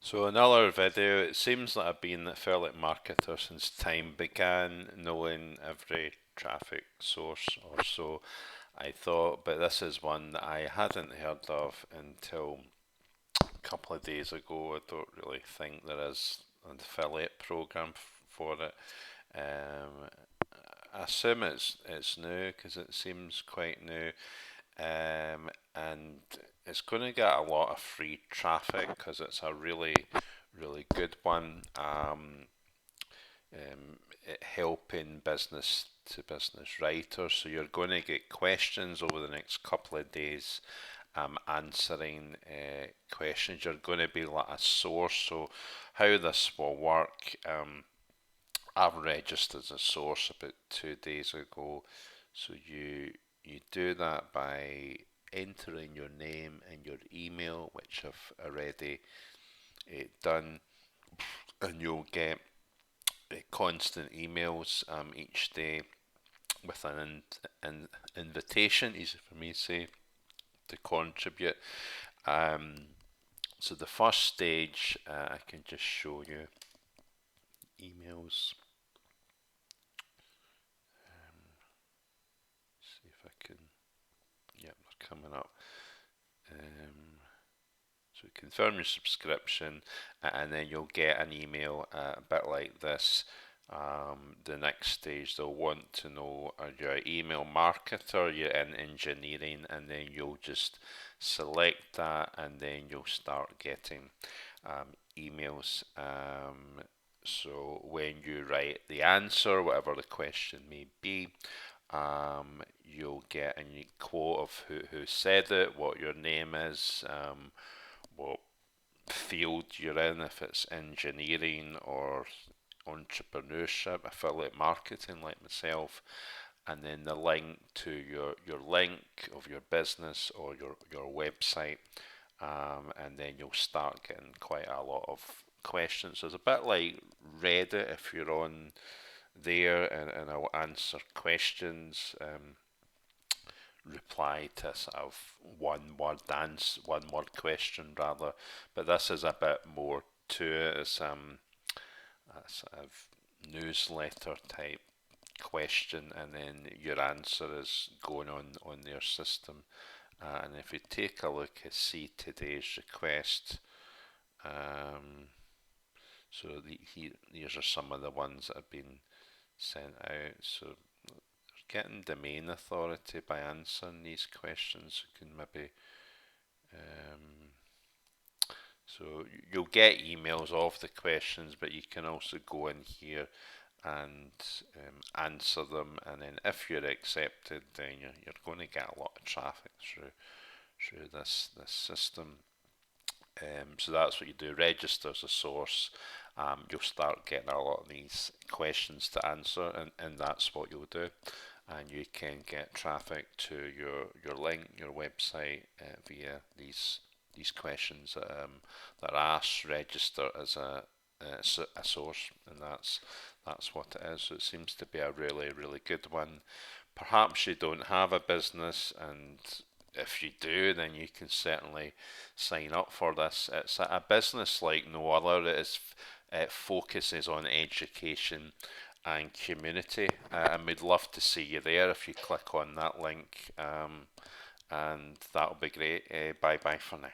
So another video, it seems that I've been a fairly marketer since time began, knowing every traffic source or so. I thought, but this is one that I hadn't heard of until a couple of days ago. I don't really think there is an affiliate program for it. Um, I assume it's new because it seems quite new, and it's going to get a lot of free traffic because it's a really good one. Helping business to business writers. So you're going to get questions over the next couple of days, answering questions. You're going to be like a source. So how this will work, I've registered as a source about 2 days ago. So you do that by entering your name and your email, which I've already done, and you'll get constant emails each day with an invitation, easy for me to say, to contribute. Um, so the first stage, I can just show you emails. See if I can. Yep, they're coming up. Um, so confirm your subscription, and then you'll get an email a bit like this. The next stage, they'll want to know, are you an email marketer, you're in engineering, and then you'll just select that, and then you'll start getting emails. So when you write the answer, whatever the question may be, you'll get a unique quote of who said it, what your name is, what field you're in, if it's engineering or entrepreneurship, affiliate marketing like myself, and then the link to your link of your business or your website, and then you'll start getting quite a lot of questions. So it's a bit like Reddit if you're on there, and I'll answer questions. Reply to sort of one word question rather, but this is a bit more to it. It's a sort of newsletter type question, and then your answer is going on their system. And if you take a look at see today's request, um, so these are some of the ones that have been sent out. So getting domain authority by answering these questions. You can maybe um, so you'll get emails of the questions, but you can also go in here and answer them. And then if you're accepted, then you're going to get a lot of traffic through this system. So that's what you do. Register as a source. You'll start getting a lot of these questions to answer, and that's what you'll do. And you can get traffic to your link, your website via these questions that are asked. Register as a source, and that's what it is. So it seems to be a really good one. Perhaps you don't have a business, and if you do, then you can certainly sign up for this. It's a business like no other. It focuses on education and community, and we'd love to see you there if you click on that link. And that'll be great. Bye bye for now.